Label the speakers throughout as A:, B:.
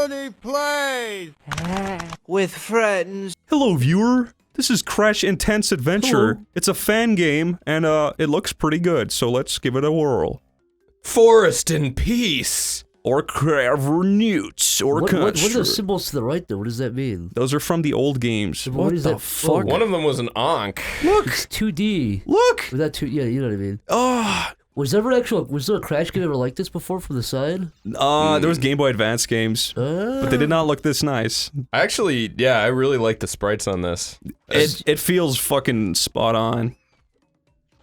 A: Oneyplays! With friends.
B: Hello, viewer. This is Crash N.Tense Adventure.
C: Hello.
B: It's a fan game, and it looks pretty good, so let's give it a whirl.
D: Forest in peace!
B: Or Newts, or
C: What are
B: country.
C: those symbols to the right there? What does that mean?
B: Those are from the old games.
C: What is
B: the
C: that?
B: fuck?
D: One of them was an Ankh.
B: Look!
C: It's 2D.
B: Look!
C: Was that two? Yeah, you know what I mean.
B: Oh,
C: Was there a Crash game ever like this before from the side?
B: there was Game Boy Advance games, but they did not look this nice.
D: Actually, yeah, I really like the sprites on this.
B: It feels fucking spot on.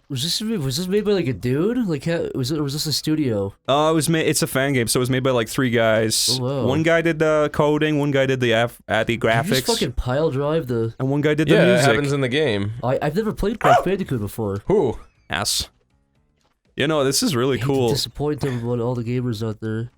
C: Was this made by like a dude? Like, was this a studio?
B: It's a fan game, so it was made by like 3 guys.
C: Oh, wow.
B: One guy did the coding, one guy did the
C: Did you
B: graphics,
C: just fucking pile drive the.
B: and one guy did the
D: Yeah, it
B: music.
D: happens in the game.
C: I've never played Crash Bandicoot before.
D: Who?
B: Ass. You know, this is really
C: I hate to
B: cool.
C: disappoint everyone, all the gamers out there.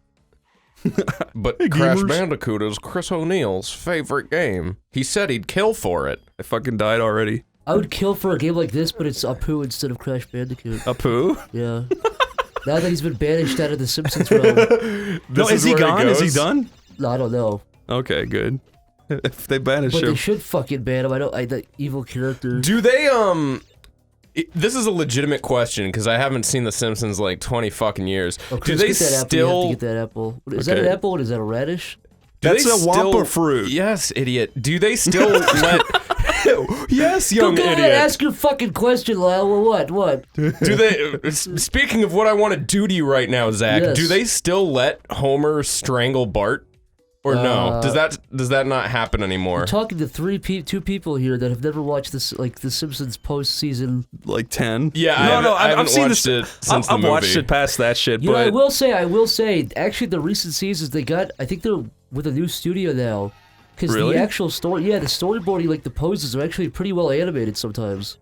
D: But
B: Hey,
D: Crash
B: gamers.
D: Bandicoot is Chris O'Neill's favorite game. He said he'd kill for it.
B: I fucking died already.
C: I would kill for a game like this, but it's Apu instead of Crash Bandicoot.
B: Apu?
C: Yeah. Now that he's been banished out of the Simpsons realm.
B: No, is he
D: where
B: gone? Is he
D: goes.
B: done?
C: No, I don't know.
B: Okay, good. If they banish
C: But
B: him.
C: they should fucking ban him. That evil character.
D: Do they, this is a legitimate question, because I haven't seen The Simpsons like 20 fucking years.
C: Oh,
D: Do
C: Chris,
D: they
C: get that apple. You have
D: still...
C: to get that apple. Is that an
B: Okay.
C: apple? Or is that a radish?
D: Do
B: That's
D: they
B: a Wampa fruit.
D: Yes, idiot. Do they still let... Yes, young
C: Go
D: idiot.
C: ahead, ask your fucking question, Lyle. Well, what?
D: Do they... Speaking of what I want to do to you right now, Zach,
C: Yes.
D: do they still let Homer strangle Bart? Or no? Does that not happen anymore?
C: I'm talking to two people here that have never watched this, like the Simpsons post-season.
B: Like 10?
D: Yeah, I haven't
B: seen
D: watched it since
B: I've
D: the
B: watched
D: movie.
B: it past that shit,
C: You know,
B: but...
C: I will say, actually, the recent seasons they got, I think they're with a new studio now, because
B: Really?
C: the actual story, the storyboarding, like the poses, are actually pretty well animated sometimes.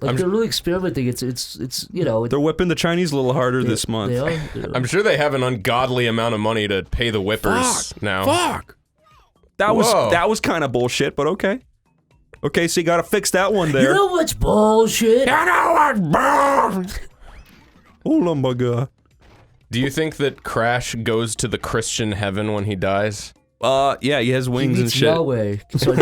C: Like they're really experimenting. It's you know.
B: They're whipping the Chinese a little harder this month.
C: They are.
D: I'm sure they have an ungodly amount of money to pay the whippers now.
B: Fuck! That
D: Whoa.
B: was kind of bullshit, but okay. Okay, so you gotta fix that one there.
C: You know what's bullshit?
B: I know what's Oh, my god.
D: Do you think that Crash goes to the Christian heaven when he dies?
B: Yeah, he has
C: He
B: wings and
C: meets
B: shit.
C: Yahweh. Sorry,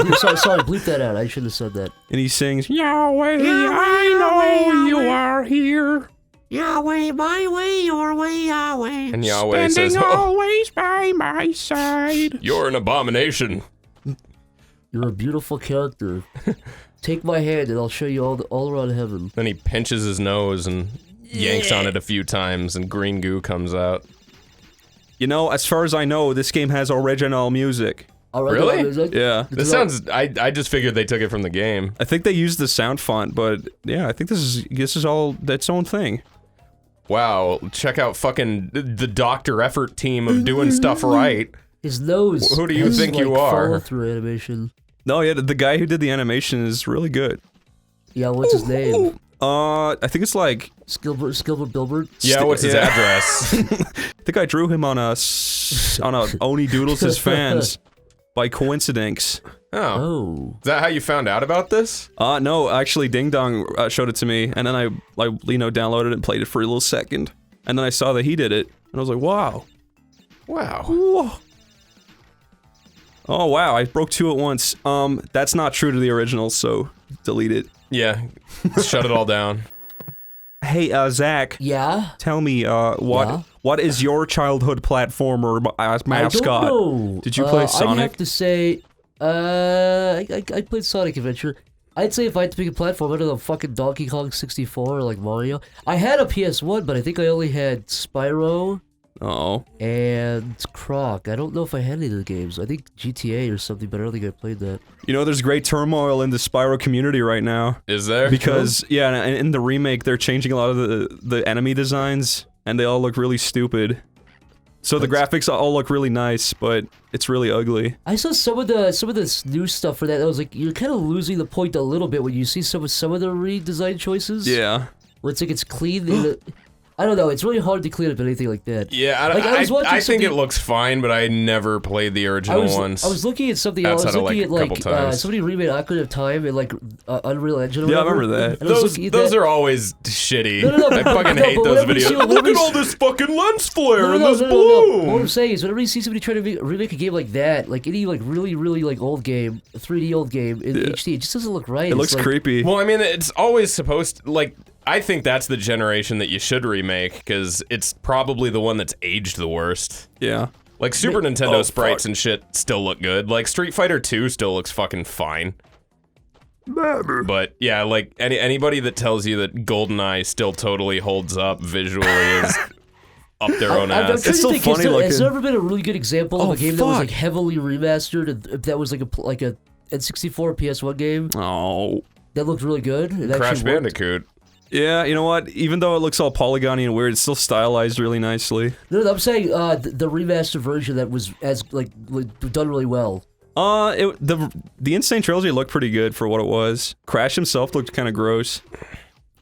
C: bleep that out. I should have said that.
B: And he sings, Yahweh, I know you are here.
A: Yahweh, my way, your way, Yahweh.
D: And Yahweh says, "Oh,
B: always by my side.
D: you're an abomination."
C: You're a beautiful character. Take my hand and I'll show you all around heaven.
D: Then he pinches his nose and yanks on it a few times, and green goo comes out.
B: You know, as far as I know, this game has original music.
D: Really?
B: Yeah.
D: This sounds. I just figured they took it from the game.
B: I think they used the sound font, but yeah, I think this is all its own thing.
D: Wow, check out fucking the Dr. Effort team of doing stuff right.
C: His nose.
D: Who do you
C: has,
D: think
C: like,
D: you are?
C: Follow-through animation.
B: No, yeah, the guy who did the animation is really good.
C: Yeah, what's his name?
B: I think it's like...
C: Skilbert Bilbert?
D: Yeah, what's his
B: Yeah.
D: address?
B: I think I drew him on a Oney Doodles his fans by coincidence.
D: Oh.
C: Oh.
D: Is that how you found out about this?
B: No, actually Ding Dong showed it to me, and then I downloaded it and played it for a little second. And then I saw that he did it, and I was like, wow.
D: Wow.
B: Whoa. Oh wow, I broke 2 at once. That's not true to the original, so delete it.
D: Yeah, shut it all down.
B: Hey, Zach.
C: Yeah?
B: Tell me, what is your childhood platformer mascot?
C: I don't know.
B: Did you play
C: I'd
B: Sonic?
C: have to say, I played Sonic Adventure. I'd say if I had to pick a platform, I don't know, fucking Donkey Kong 64 or like Mario. I had a PS1, but I think I only had Spyro
B: Oh.
C: and Croc. I don't know if I had any of the games. I think GTA or something, but I don't think I played that.
B: You know, there's great turmoil in the Spyro community right now.
D: Is there?
B: Because, yeah, in the remake, they're changing a lot of the enemy designs, and they all look really stupid. So the graphics all look really nice, but it's really ugly.
C: I saw some of the new stuff for that. I was like, you're kind of losing the point a little bit when you see some of the redesign choices.
B: Yeah.
C: Where it's like it's clean. I don't know. It's really hard to clean up anything like that.
D: Yeah,
C: Like, I was watching
D: I think it
C: something-
D: looks fine, but I never played the original ones.
C: I was looking at something else. I was
D: Outside of,
C: looking
D: like,
C: at
D: a couple times.
C: somebody remade Ocarina of Time in like Unreal Engine. Or
B: Yeah, I
C: whatever.
B: remember that.
C: And I was
D: Those
C: looking at
D: those
C: that-
D: are always shitty.
C: No,
D: I fucking
C: no,
D: hate
C: but
D: those
C: whenever you see
D: videos.
C: what
D: Look at
C: movies-
D: all this fucking lens flare
C: No,
D: and
C: no,
D: this
C: no,
D: bloom.
C: no. What I'm saying is, whenever you see somebody try to remake a game like that, like any like really like old game, a 3D old game in HD, it just doesn't look right.
B: It looks
C: like,
B: creepy.
D: Well, I mean, it's always supposed to, like, I think that's the generation that you should remake, because it's probably the one that's aged the worst.
B: Yeah.
D: Like, Super Nintendo
B: Oh,
D: sprites
B: fuck.
D: and shit still look good. Like, Street Fighter 2 still looks fucking fine. But, yeah, like, anybody that tells you that GoldenEye still totally holds up visually is up their own
C: I'm
D: ass.
C: trying to
B: still
C: think,
B: funny
C: has
B: looking.
C: there ever been a really good example of
B: Oh,
C: a game that was like
B: fuck.
C: heavily remastered and that was like a N64 PS1 game
B: Oh.
C: that looked really good? It
D: Crash
C: actually worked?
D: Bandicoot.
B: Yeah, you know what? Even though it looks all polygony and weird, it's still stylized really nicely.
C: No, I'm saying the remastered version that was like done really well.
B: The Insane Trilogy looked pretty good for what it was. Crash himself looked kind of gross.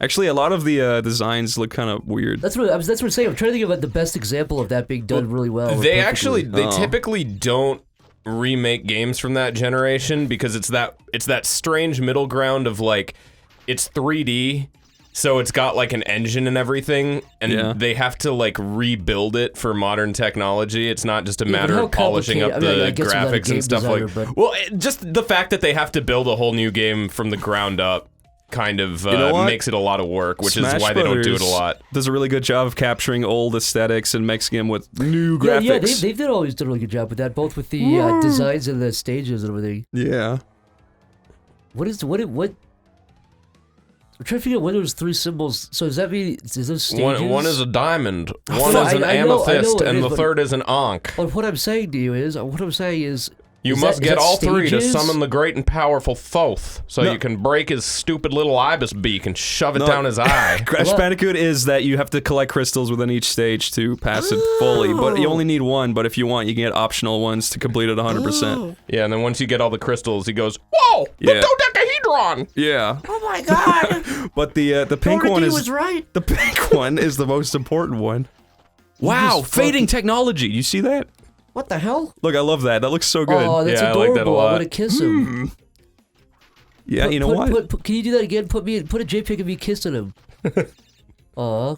B: Actually, a lot of the designs look kind of weird.
C: That's what I'm saying. I'm trying to think about the best example of that being done really well. or
D: They
C: perfectly.
D: actually, they
B: Oh.
D: typically don't remake games from that generation because it's that strange middle ground of like, it's 3D, so it's got like an engine and everything, and
B: Yeah.
D: they have to like rebuild it for modern technology. It's not just a
C: but
D: matter
C: how
D: of polishing up
C: complicated- I mean, I
D: the
C: guess I'm not a
D: graphics
C: game
D: and stuff
C: designer,
D: like.
C: but-
D: Well, just the fact that they have to build a whole new game from the ground up kind of
B: know what?
D: makes it a lot of work, which
B: Smash
D: is why they don't do it a
B: Brothers
D: lot.
B: Does a really good job of capturing old aesthetics and mixing them with new
C: Yeah,
B: graphics.
C: they've always done a really good job with that, both with the designs and the stages and everything.
B: Yeah.
C: What? I'm trying to figure out what those three symbols. So does that mean is those stages?
D: One is a diamond, one
C: No,
D: is an
C: I know
D: amethyst,
C: it
D: and
C: is,
D: the
C: but-
D: third is an ankh.
C: But what I'm saying to you is,
D: You
C: is
D: must
C: that- is
D: get
C: that
D: all three to
C: stages?
D: summon the great and powerful Thoth, so
B: No.
D: you can break his stupid little ibis beak and shove it
B: No.
D: down his eye.
B: Crash
C: Well-
B: Bandicoot is that you have to collect crystals within each stage to pass it fully, but you only need one, but if you want, you can get optional ones to complete it 100%.
D: Yeah, and then once you get all the crystals, he goes, "Whoa,
B: Yeah.
D: the dodecahedron!"
B: Yeah.
A: Oh my god!
B: But the pink
A: Dorothy
B: one is
A: was right.
B: the pink one is the most important one. Wow,
C: just
B: fading
C: fucking-
B: technology. You see that?
C: What the hell?
B: Look, I love that. That looks so good.
C: Oh, that's
D: Yeah, I
C: adorable.
D: like that a lot.
C: I want to kiss him.
B: Yeah, you know what?
C: Can you do that again? Put a JPEG of me kissing him. Aw.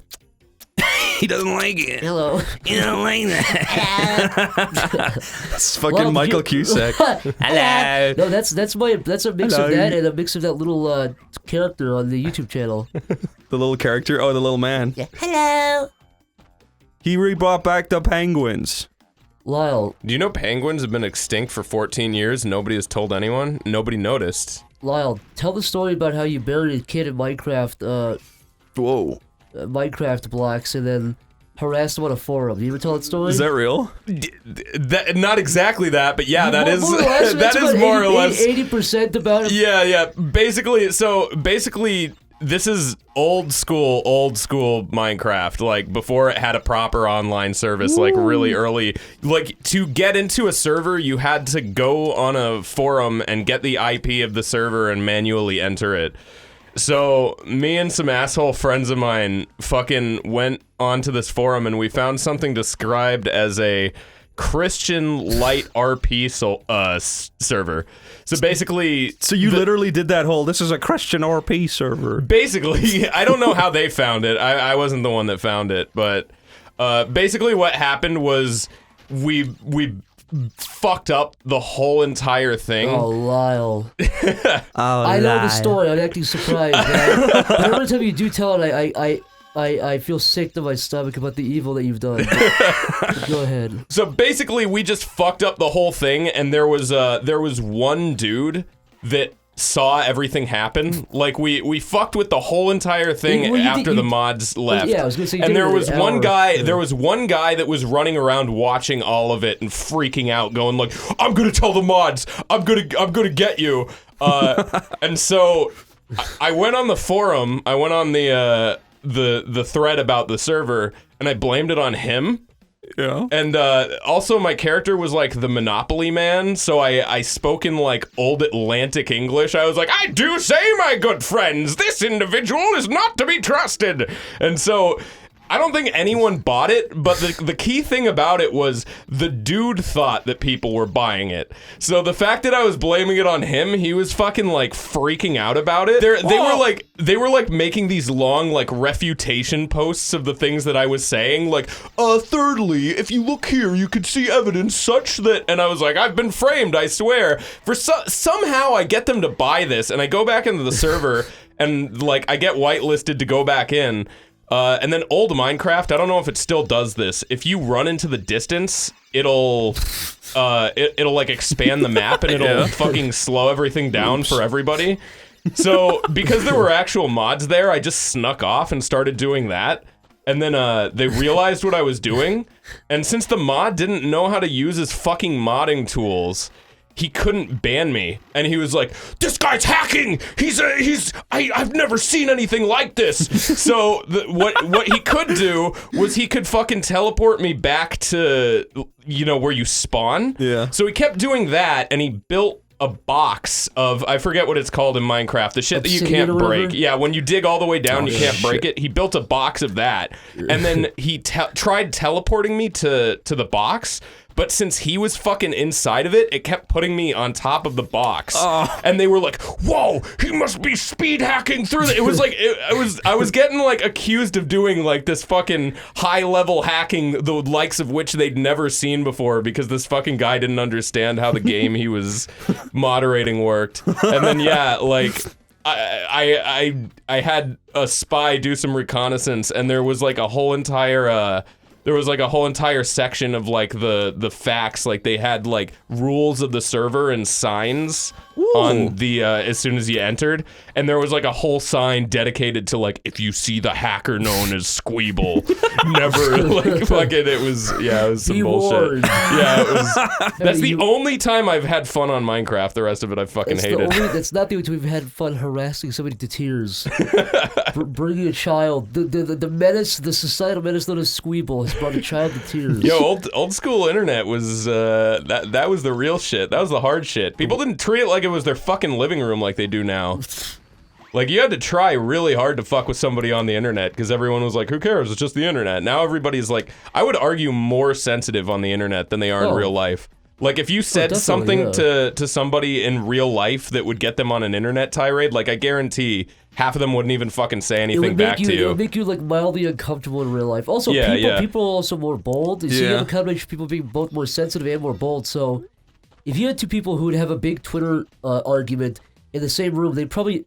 B: He doesn't like it.
C: Hello.
B: He doesn't like that. It's fucking
C: Well,
B: Michael
C: you-
B: Cusack.
C: Hello. No, that's a mix
B: Hello.
C: of that and a mix of that little character on the YouTube channel.
B: The little character. Oh, the little man.
A: Hello.
B: He rebrought back the penguins.
C: Lyle,
D: Do you know penguins have been extinct for 14 years? Nobody has told anyone. Nobody noticed.
C: tell the story about how you buried a kid in Minecraft,
B: Whoa.
C: Minecraft blocks and then harassed him on a forum. Do you ever tell that story?
B: Is that real?
D: That not exactly that, but yeah, that is
C: More or less,
D: that
C: that's
D: is
C: about
D: more or less.
C: 80% about it.
D: Yeah. Basically, this is old school Minecraft, like before it had a proper online service, like really early. Like to get into a server, you had to go on a forum and get the IP of the server and manually enter it. So me and some asshole friends of mine fucking went onto this forum and we found something described as a Christian light RP server. So basically,
B: So you literally did that whole, this is a Christian RP server.
D: basically, I don't know how they found it. I wasn't the one that found it, but basically what happened was we fucked up the whole entire thing.
C: Oh, Lyle.
B: Oh,
C: I know the story. I'm acting surprised. But every time you do tell it, I feel sick to my stomach about the evil that you've done. Go ahead.
D: So basically, we just fucked up the whole thing, and there was one dude that saw everything happen. Like we fucked with the whole entire thing
C: Well, you
D: after
C: did-
D: the mods left.
C: yeah, I was gonna say you
D: and
C: did
D: there
C: it
D: was
C: in an
D: one
C: hour.
D: guy.
C: Yeah.
D: There was one guy that was running around watching all of it and freaking out, going like, "I'm gonna tell the mods. I'm gonna get you." And so I went on the forum. I went on the thread about the server, and I blamed it on him.
B: Yeah.
D: And also, my character was like the Monopoly man, so I spoke in like old Atlantic English. I was like, "I do say, my good friends, this individual is not to be trusted." And so I don't think anyone bought it, but the key thing about it was the dude thought that people were buying it. So the fact that I was blaming it on him, he was fucking like freaking out about it. They were like making these long like refutation posts of the things that I was saying, like, thirdly, if you look here, you could see evidence such that, and I was like, I've been framed, I swear. Somehow I get them to buy this, and I go back into the server, and like I get whitelisted to go back in. And then old Minecraft, I don't know if it still does this. If you run into the distance, it'll like expand the map and it'll fucking slow everything down for everybody. So because there were actual mods there, I just snuck off and started doing that. And then they realized what I was doing. And since the mod didn't know how to use his fucking modding tools, he couldn't ban me, and he was like, "This guy's hacking. I've never seen anything like this." So what he could do was he could fucking teleport me back to, you know, where you spawn.
B: Yeah.
D: So he kept doing that, and he built a box of, I forget what it's called in Minecraft, the shit that you can't break. Yeah, when you dig all the way down, you can't break it. He built a box of that, and then he tried teleporting me to the box. But since he was fucking inside of it, it kept putting me on top of the box. And they were like, "Whoa, he must be speed hacking through it." It was like, I was getting like accused of doing like this fucking high level hacking, the likes of which they'd never seen before, because this fucking guy didn't understand how the game he was moderating worked. And then yeah, like I had a spy do some reconnaissance, and there was like a whole entire section of like the facts, like they had like rules of the server and signs on the as soon as you entered, and there was like a whole sign dedicated to like, if you see the hacker known as Squeeble, never like fucking, it was some bullshit. Yeah, it was. That's the only time I've had fun on Minecraft. The rest of it I fucking hated.
C: That's not the only time we've had fun harassing somebody to tears. Bringing a child, the menace, the societal menace known as Squeeble has brought a child to tears.
D: Yo, old school internet was that was the real shit. That was the hard shit. People didn't treat it like it was their fucking living room like they do now. Like, you had to try really hard to fuck with somebody on the internet, because everyone was like, who cares, it's just the internet. Now everybody's like, I would argue, more sensitive on the internet than they are in real life. Like, if you said something to somebody in real life that would get them on an internet tirade, like, I guarantee half of them wouldn't even fucking say anything back to you.
C: It would make you, like, mildly uncomfortable in real life. Also, people are also more bold. So you have a combination of people being both more sensitive and more bold. So, if you had two people who would have a big Twitter argument in the same room, they'd probably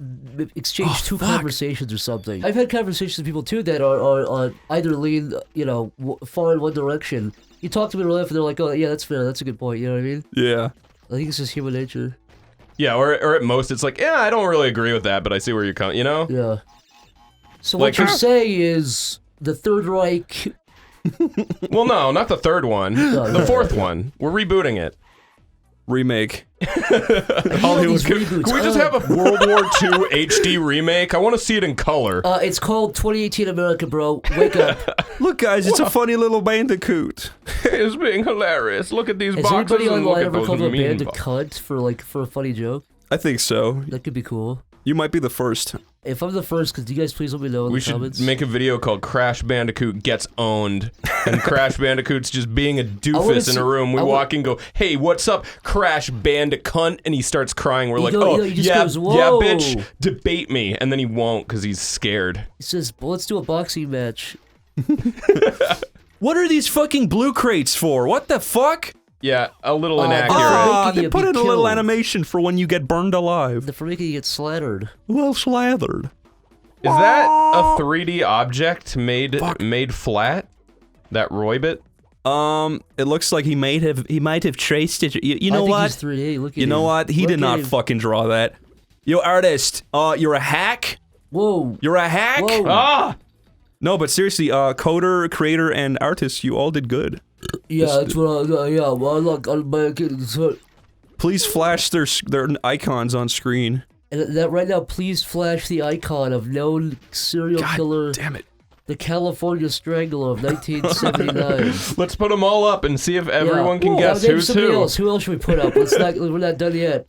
C: exchange two conversations or something. I've had conversations with people, too, that are either lean, you know, far in one direction. You talk to them in real life, and they're like, "Oh, yeah, that's fair. That's a good point." You know what I mean?
B: Yeah.
C: I think it's just human nature.
D: Yeah, or at most, it's like, yeah, I don't really agree with that, but I see where you're coming. You know?
C: Yeah. So what you're saying is the Third Reich.
D: Well, no, not the third one. The fourth one. We're rebooting it.
B: Remake.
C: Hollywood.
D: Can we just have a World War II HD remake? I want to see it in color.
C: It's called 2018 America, bro. Wake up.
B: Look, guys, it's a funny little bandicoot.
D: It's being hilarious. Look at these
C: Has
D: boxes
C: anybody
D: and look
C: online
D: at
C: ever
D: those
C: called a
D: mean
C: band a cunt for a funny joke?
B: I think so.
C: That could be cool.
B: You might be the first.
C: If I'm the first, could you guys please let me know in the comments?
D: We should make a video called Crash Bandicoot Gets Owned. And Crash Bandicoot's just being a doofus in a room. We walk in and go, "Hey, what's up, Crash Bandicunt?" And he starts crying. We're like, yeah, bitch, debate me. And then he won't, because he's scared.
C: He says, well, let's do a boxing match.
B: What are these fucking blue crates for? What the fuck?
D: Yeah, a little inaccurate.
B: They put in a little animation for when you get burned alive.
C: For making you get slathered.
B: Well, slathered.
D: Is that a 3D object made flat? That Roybit?
B: It looks like he might have traced it. You know what?
C: He's 3D. Look at
B: you know what? He did not fucking draw that. Yo, artist, you're a hack?
C: Whoa.
B: You're a hack?
C: Whoa.
B: Ah! No, but seriously, coder, creator, and artist, you all did good.
C: Yeah, that's what well, look,
B: please flash their icons on screen.
C: And that right now, please flash the icon of known serial killer.
B: Damn it.
C: The California Strangler of 1979.
D: Let's put them all up and see if everyone can guess who's who.
C: Else. Who else should we put up? We're not done yet.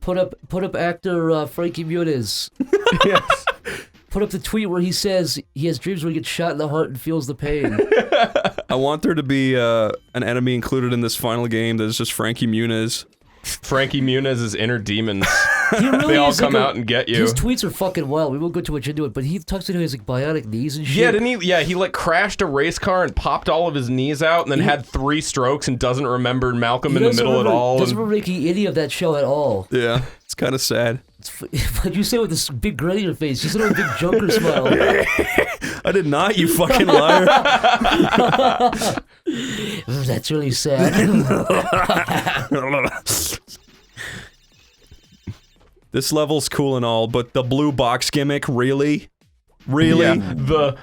C: Put up actor Frankie Muniz.
D: Yes.
C: put up the tweet where he says he has dreams where he gets shot in the heart and feels the pain.
B: I want there to be an enemy included in this final game that is just Frankie Muniz.
D: Frankie Muniz's inner demons.
C: He really
D: they all
C: is
D: come
C: like
D: out and get you.
C: His tweets are fucking wild. We won't go too much into it, but he talks about his like bionic knees and shit.
D: Yeah, didn't he? Yeah, he like crashed a race car and popped all of his knees out, and then had 3 strokes and doesn't remember Malcolm in the middle at all.
C: Doesn't remember making any of that show at all.
B: Yeah, it's kind of sad.
C: But you say with this big grin on your face, you said with a big Joker smile.
B: I did not, you fucking liar.
C: That's really sad.
B: This level's cool and all, but the blue box gimmick, really? Really?
D: Yeah,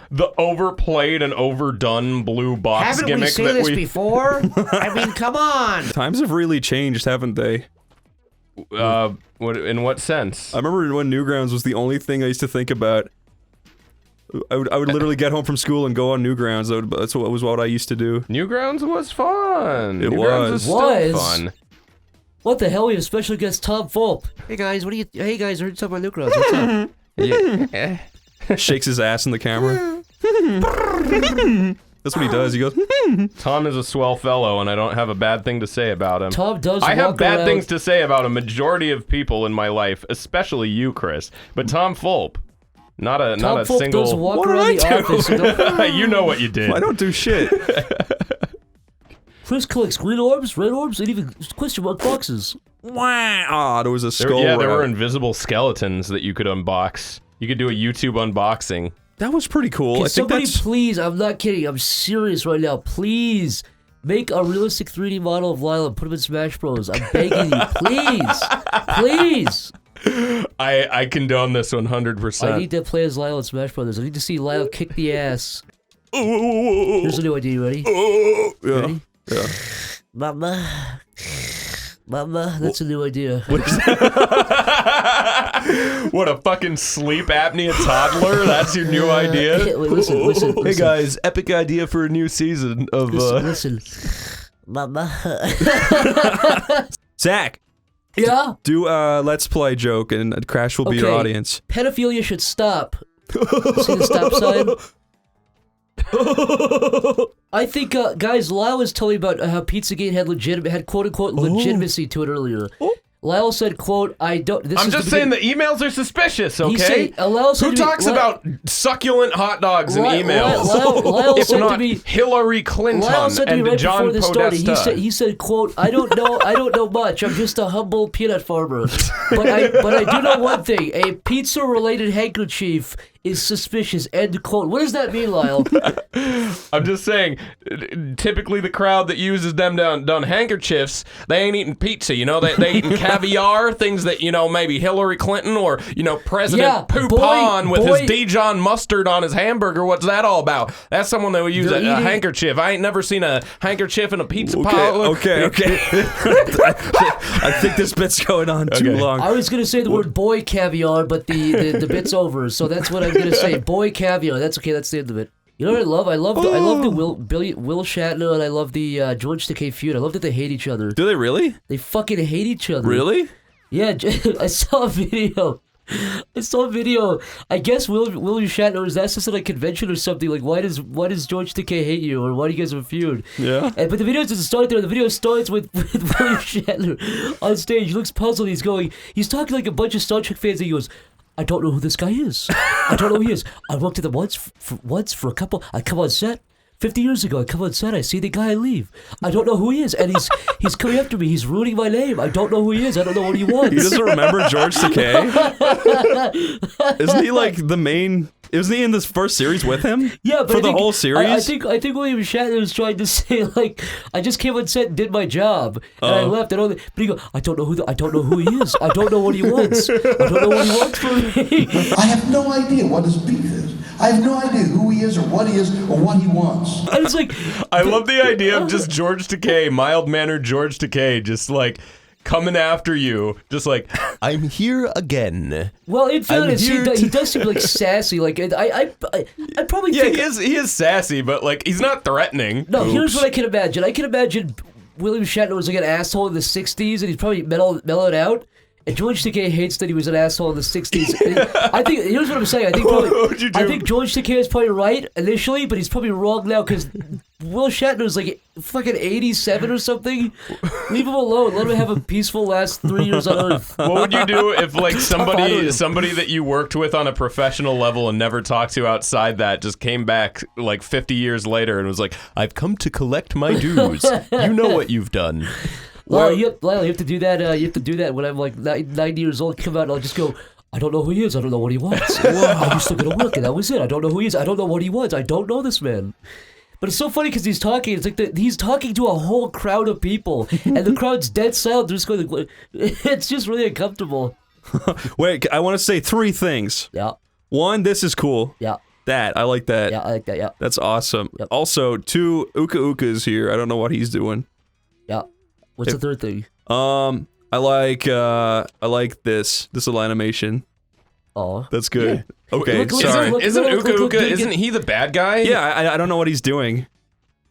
D: the overplayed and overdone blue box
A: Haven't
D: gimmick
A: we seen
D: that
A: this before? I mean, come on.
B: Times have really changed, haven't they?
D: In what sense?
B: I remember when Newgrounds was the only thing I used to think about. I would literally get home from school and go on Newgrounds. That's what I used to do.
D: Newgrounds was fun.
B: It
D: Newgrounds
B: was.
D: still fun.
C: What the hell? We have special guest Tom Fulp.
A: Hey guys, hey guys, I heard you talk about Newgrounds. What's up?
D: Yeah.
B: Shakes his ass in the camera. That's what he does. He goes.
D: Tom is a swell fellow, and I don't have a bad thing to say about him.
C: Tom does.
D: I have bad
C: around...
D: things to say about a majority of people in my life, especially you, Chris. But Tom Fulp, not a
C: Fulp
D: single.
C: does walk
B: What did
C: around
B: I
C: the
B: do?
C: office. And
D: You know what you did.
B: I don't do shit.
C: Chris collects green orbs, red orbs, and even question mark boxes.
B: Ah, there was a skull.
D: there were
B: rat.
D: invisible skeletons that you could unbox. You could do a YouTube unboxing.
B: That was pretty cool.
C: Can
B: I think
C: somebody
B: that's.
C: please, I'm not kidding, I'm serious right now, please make a realistic 3D model of Lyle and put him in Smash Bros. I'm begging you, please, please.
D: I condone this 100%.
C: I need to play as Lyle in Smash Brothers. I need to see Lyle kick the ass. Here's a new idea, you ready?
B: Yeah.
C: Ready?
B: Yeah.
C: Mama, that's a new idea.
D: What, a fucking sleep apnea toddler? That's your new idea?
C: Wait, listen.
D: Hey guys, epic idea for a new season of
C: Listen. Mama.
B: Zach,
C: Yeah?
B: do a Let's Play joke, and Crash will be your
C: Okay.
B: audience.
C: Pedophilia should stop. See the stop sign? I think, guys, Lyle was telling me about how Pizzagate had quote-unquote legitimacy to it earlier. Lyle said, quote, I'm
D: just saying the emails are suspicious, okay?
C: He said, Lyle said
D: Who
C: to me-
D: talks about succulent hot dogs in emails?
C: Lyle
D: if
C: said
D: not
C: to me,
D: Hillary Clinton
C: Lyle said to me
D: and
C: right
D: John
C: before this started,
D: Podesta.
C: he said, quote, I don't know much. I'm just a humble peanut farmer. But I do know one thing. A pizza-related handkerchief is suspicious, end quote. What does that mean, Lyle?
D: I'm just saying, typically the crowd that uses them done handkerchiefs, they ain't eating pizza, you know? They eating caviar, things that, you know, maybe Hillary Clinton or, you know, President Poupon with his Dijon mustard on his hamburger. What's that all about? That's someone that would use a handkerchief. I ain't never seen a handkerchief in a pizza pile.
B: Okay. I think this bit's going on too long.
C: I was going to say the word boy caviar, but the bit's over, so that's what I'm going to say. Boy caviar. That's okay. That's the end of it. You know what I love? I love the Will Shatner, and I love the George Takei feud. I love that they hate each other.
B: Do they really?
C: They fucking hate each other.
B: Really?
C: Yeah, I saw a video. I guess William Shatner was asked this at a convention or something. Like, why does George Takei hate you, or why do you guys have a feud?
B: Yeah.
C: But the video doesn't start there. The video starts with William Shatner on stage. He looks puzzled. He's talking like a bunch of Star Trek fans. And he goes, I don't know who this guy is. I don't know who he is. I worked with him once for a couple. I come on set 50 years ago. I come on set. I see the guy, I leave. I don't know who he is, and he's coming after me. He's ruining my name. I don't know who he is. I don't know what he wants.
B: He doesn't remember George Takei? Isn't he like the main? Isn't he in this first series with him?
C: Yeah, but
B: for the whole series.
C: I think William Shatner was trying to say, like, I just came on set and did my job, and I left. But he goes, I don't know who he is. I don't know what he wants. I don't know what he wants from me.
E: I have no idea what his beef is. I have no idea who he is or what he is or what he wants.
C: I was like,
D: I love the idea of just George Takei, mild-mannered George Takei, just like coming after you, just like, I'm here again.
C: well, in fairness, he does seem like sassy. Like I probably think
D: he is sassy, but like he's not threatening.
C: No, here's what I can imagine. I can imagine William Shatner was like an asshole in the 60s, and he's probably mellowed out. And George Takei hates that he was an asshole in the 60s. I think, here's what I'm saying. I think George Takei is probably right initially, but he's probably wrong now because Will Shatner's like fucking 87 or something. Leave him alone. Let him have a peaceful last 3 years on Earth.
D: What would you do if like somebody that you worked with on a professional level and never talked to outside that just came back like 50 years later and was like, I've come to collect my dues. You know what you've done.
C: Lyle, you have to do that. You have to do that when I'm like 90 years old. Come out and I'll just go, I don't know who he is. I don't know what he wants. I'm just looking to work, and that was it. I don't know who he is. I don't know what he wants. I don't know this man. But it's so funny because he's talking. It's like he's talking to a whole crowd of people, and the crowd's dead silent. They're just going. It's just really uncomfortable.
B: Wait, I want to say 3 things.
C: Yeah.
B: 1, this is cool.
C: Yeah.
B: That I like that.
C: Yeah, I like that. Yeah.
B: That's awesome.
C: Yep.
B: Also, 2, Uka Uka is here. I don't know what he's doing.
C: Yeah. What's the third thing?
B: I like this little animation.
C: Oh,
B: that's good.
C: Yeah.
B: Okay, sorry.
D: Isn't Uka Uka? Isn't he the bad guy?
B: Yeah, I don't know what he's doing.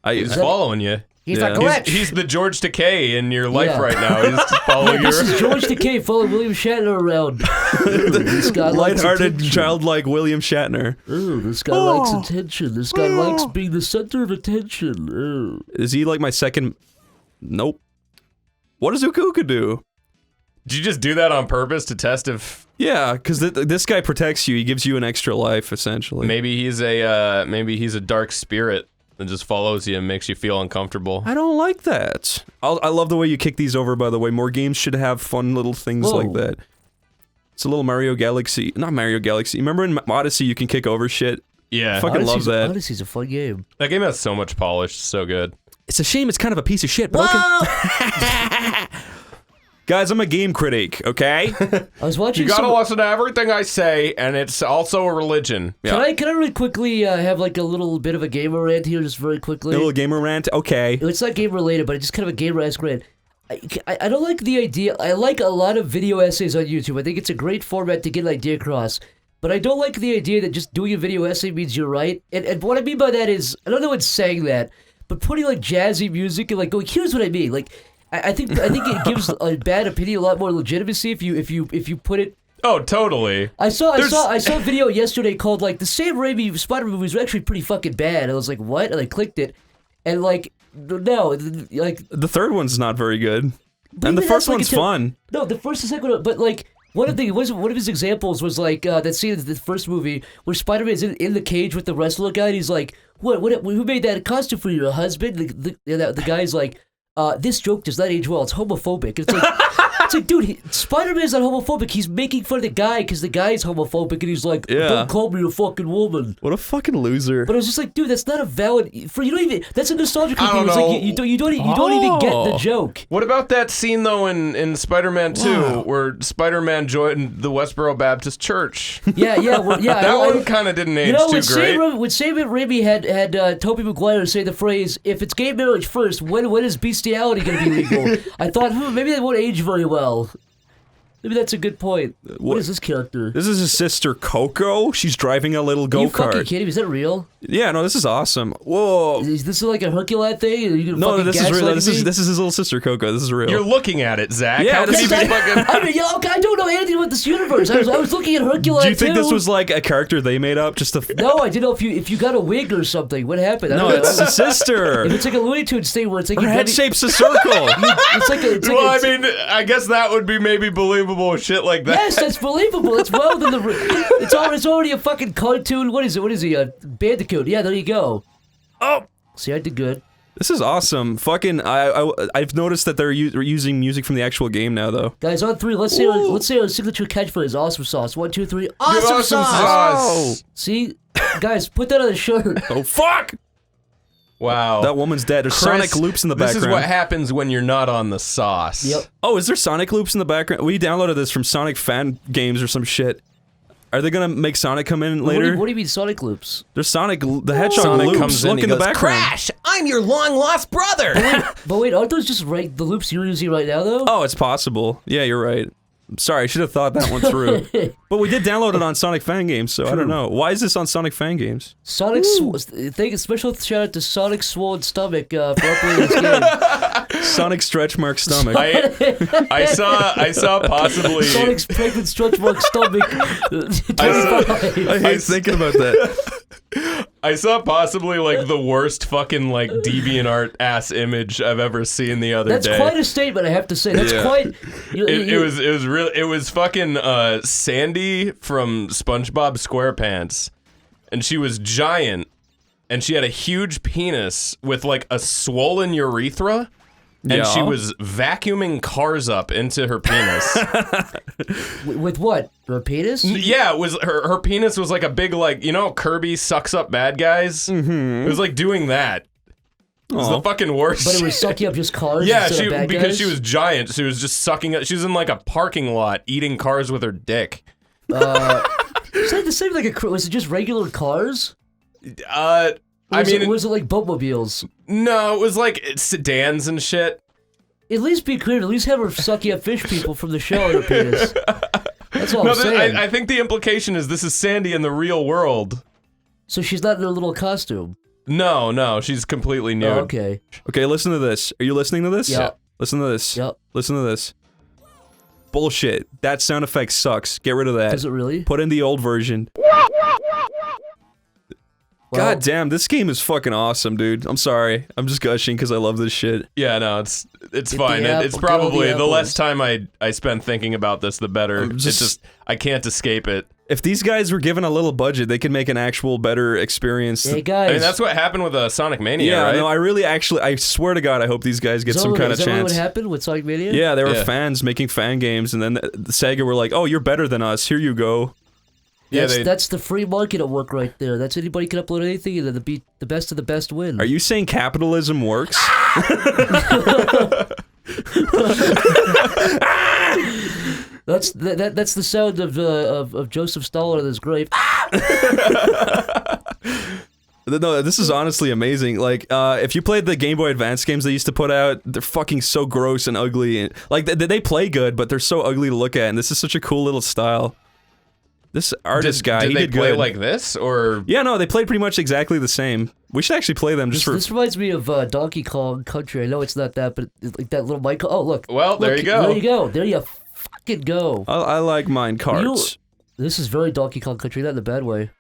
D: He's following you.
A: He's a glitch.
D: He's the George Takei in your life right now. He's just following
C: This is George Takei following William Shatner around. This guy
B: lighthearted, childlike William Shatner.
C: Oh, this guy likes attention. This guy likes being the center of attention.
B: Is he like my second? Nope. What does Uka Uka do?
D: Did you just do that on purpose to test if?
B: Yeah, because this guy protects you. He gives you an extra life, essentially.
D: Maybe he's a dark spirit that just follows you and makes you feel uncomfortable.
B: I don't like that. I love the way you kick these over. By the way, more games should have fun little things like that. It's a little Mario Galaxy, not Mario Galaxy. Remember in Odyssey you can kick over shit?
D: Yeah,
B: I fucking love that.
C: Odyssey's a fun game.
D: That game has so much polish, so good.
B: It's a shame it's kind of a piece of shit, but okay. Guys, I'm a game critic, okay?
C: I was watching.
D: You gotta listen to everything I say, and it's also a religion.
B: Yeah.
C: Can I really quickly have like a little bit of a gamer rant here, just very quickly?
B: A little gamer rant? Okay.
C: It's not game related, but it's just kind of a gamer-esque rant. I don't like the idea. I like a lot of video essays on YouTube. I think it's a great format to get an idea across. But I don't like the idea that just doing a video essay means you're right. And what I mean by that is, I don't know what's saying that, but putting like jazzy music and like going, here's what I mean. Like, I think it gives a bad opinion a lot more legitimacy if you put it.
D: Oh, totally.
C: I saw a video yesterday called like the Sam Raimi Spider-Man movies were actually pretty fucking bad. And I was like, what? And I clicked it, and like no, like
B: the third one's not very good, and the first one's fun.
C: No, the first and second one, but like. One of his examples was like that scene in the first movie where Spider-Man's in the cage with the wrestler guy, and he's like, "What? Who made that costume for you? A husband?" The guy's like, "This joke does not age well. It's homophobic." It's like, dude, Spider-Man's not homophobic. He's making fun of the guy because the guy's homophobic, and he's like, "Don't call me a fucking woman."
B: What a fucking loser!
C: But I was just like, dude, that's not a valid. That's a nostalgic thing. It's like you don't even get the joke.
D: What about that scene though in Spider-Man 2 where Spider-Man joined the Westboro Baptist Church?
C: Yeah.
D: That one kind of didn't age too great.
C: When Sam Raimi had Tobey Maguire say the phrase, "If it's gay marriage first, when is bestiality going to be legal?" I thought, maybe that won't age very well. Maybe that's a good point. What is this character?
B: This is his sister Coco. She's driving a little go-kart.
C: Are you fucking kidding me? Is that real?
B: Yeah, no, this is awesome. Whoa.
C: Is this like a Herculad thing?
B: No, this is real. This is his little sister Coco. This is real.
D: You're looking at it, Zach.
B: Yeah,
D: how can you be fucking...
C: I don't know anything about this universe. I was looking at Herculad.
B: Do you think this was like a character they made up just to?
C: No, I didn't know if you got a wig or something. What happened?
B: No, it's his sister.
C: If it's like a Looney Tunes thing where it's like
B: her head shape's a circle.
D: I mean, I guess that would be maybe believable shit like that.
C: Yes, that's believable. It's well within the. It's already a fucking cartoon. What is it? What is he? A Bandicoot? Yeah, there you go.
B: Oh,
C: see, I did good.
B: This is awesome. Fucking, I've noticed that they're using music from the actual game now, though. Guys,
C: on 3, let's say our signature catchphrase: awesome sauce. 1, 2, 3. Awesome sauce.
B: Oh.
C: See, guys, put that on a shirt.
B: Oh fuck!
D: Wow.
B: That woman's dead. There's Sonic loops in the background.
D: This is what happens when you're not on the sauce.
C: Yep.
B: Oh, is there Sonic loops in the background? We downloaded this from Sonic fan games or some shit. Are they gonna make Sonic come in later?
C: What do you mean Sonic loops?
B: There's Sonic the Hedgehog
D: Sonic
B: loops.
D: Comes in,
B: Look in the background.
D: Crash! I'm your long-lost brother!
C: But wait, aren't those just the loops you're using right now, though?
B: Oh, it's possible. Yeah, you're right. Sorry, I should have thought that one through. But we did download it on Sonic Fan Games, so I don't know. Why is this on Sonic Fan Games?
C: Sonic, special shout out to Sonic Swollen Stomach for uploading this game.
B: Sonic Stretch Mark Stomach.
D: I saw possibly
C: Sonic's pregnant stretch mark stomach.
B: I hate thinking about that.
D: I saw possibly like the worst fucking like DeviantArt ass image I've ever seen the other day.
C: That's quite a statement, I have to say. That's quite.
D: It was fucking Sandy from SpongeBob SquarePants, and she was giant, and she had a huge penis with like a swollen urethra. And she was vacuuming cars up into her penis.
C: With what? Her penis?
D: Yeah, it was her penis was like a big, like, you know, Kirby sucks up bad guys? It was like doing that. It was the fucking worst.
C: But it was sucking up just cars?
D: Yeah,
C: because
D: she was giant. She was just sucking up. She was in like a parking lot eating cars with her dick.
C: Is that the same like was it just regular cars? Was it like boatmobiles?
D: No, it was like sedans and shit.
C: At least be clear. At least have her sucking up fish people from the shell in her penis. That's all I'm saying.
D: I think the implication is this is Sandy in the real world.
C: So she's not in a little costume?
D: No, she's completely nude.
C: Oh, okay.
B: Okay, listen to this. Are you listening to this?
C: Yeah.
B: Listen to this.
C: Yep.
B: Listen to this. Bullshit. That sound effect sucks. Get rid of that.
C: Does it really?
B: Put in the old version. God damn, this game is fucking awesome, dude. I'm sorry. I'm just gushing because I love this shit.
D: Yeah, no, it's fine. It's probably the less time I spend thinking about this, the better. It's just I can't escape it.
B: If these guys were given a little budget, they could make an actual better experience.
C: Hey guys,
D: I mean, that's what happened with Sonic Mania, right?
B: No, I swear to God, I hope these guys get some kind of chance. Is that really
C: what happened with Sonic Mania?
B: Yeah, they were fans making fan games, and then the Sega were like, "Oh, you're better than us. Here you go."
C: Yeah, that's the free market at work right there. That's anybody can upload anything, and then the best of the best win.
B: Are you saying capitalism works?
C: That's the sound of Joseph Stalin in his grave.
B: No, this is honestly amazing. Like, if you played the Game Boy Advance games they used to put out, they're fucking so gross and ugly. And, like, they play good, but they're so ugly to look at, and this is such a cool little style. This artist guy, he did good.
D: Did they play like this, or...?
B: Yeah, no, they played pretty much exactly the same. We should actually play them just for...
C: This reminds me of Donkey Kong Country. I know it's not that, but it's like that little Michael... Oh, look.
D: Well, there you go.
C: There you go. There you fucking go.
B: I like mine carts.
C: This is very Donkey Kong Country, not in a bad way.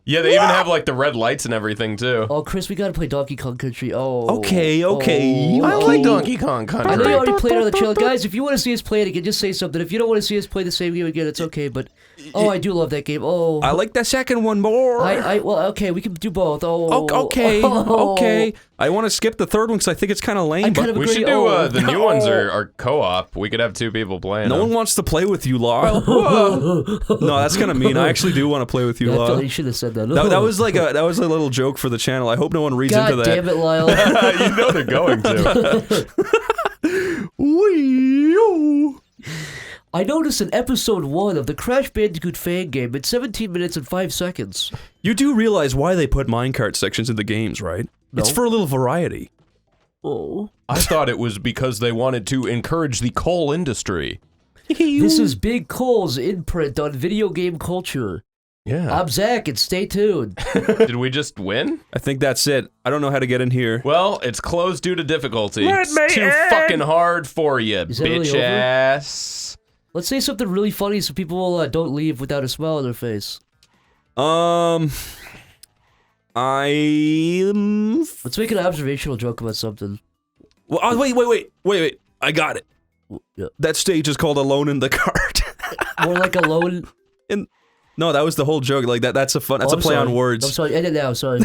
D: Yeah, they even have, like, the red lights and everything, too.
C: Oh, Chris, we gotta play Donkey Kong Country. Oh.
B: Okay.
D: I like Donkey Kong Country.
C: I know you already played it on the channel. Guys, if you want to see us play it again, just say something. If you don't want to see us play the same game again, it's okay, but... Oh, I do love that game. Oh.
B: I like the second one more.
C: Well, okay, we can do both. Oh.
B: Okay. I want to skip the third one because I think it's kind of lame.
D: We should do, the new ones are co-op. We could have two people playing
B: No one wants to play with you, Law. No, that's kind of mean. I actually do want to play with you, Law.
C: You should have said that.
B: That was like that was a little joke for the channel. I hope no one reads into that.
C: God damn it, Lyle.
D: You know they're going to.
B: Wee-oo.
C: I noticed in episode 1 of the Crash Bandicoot fan game, it's 17 minutes and 5 seconds.
B: You do realize why they put minecart sections in the games, right?
C: No.
B: It's for a little variety.
C: Oh.
D: I thought it was because they wanted to encourage the coal industry.
C: This is Big Cole's imprint on video game culture.
D: Yeah.
C: I'm Zach, and stay tuned.
D: Did we just win?
B: I think that's it. I don't know how to get in here.
D: Well, it's closed due to difficulty. It's too fucking hard for you, bitch
C: really
D: ass.
C: Let's say something really funny so people don't leave without a smile on their face.
B: Let's
C: make an observational joke about something.
B: Well, wait. I got it.
C: Yeah.
B: That stage is called Alone in the Cart.
C: More like Alone...
B: No, that was the whole joke. Like that's a play on words.
C: I'm sorry, edit now, sorry.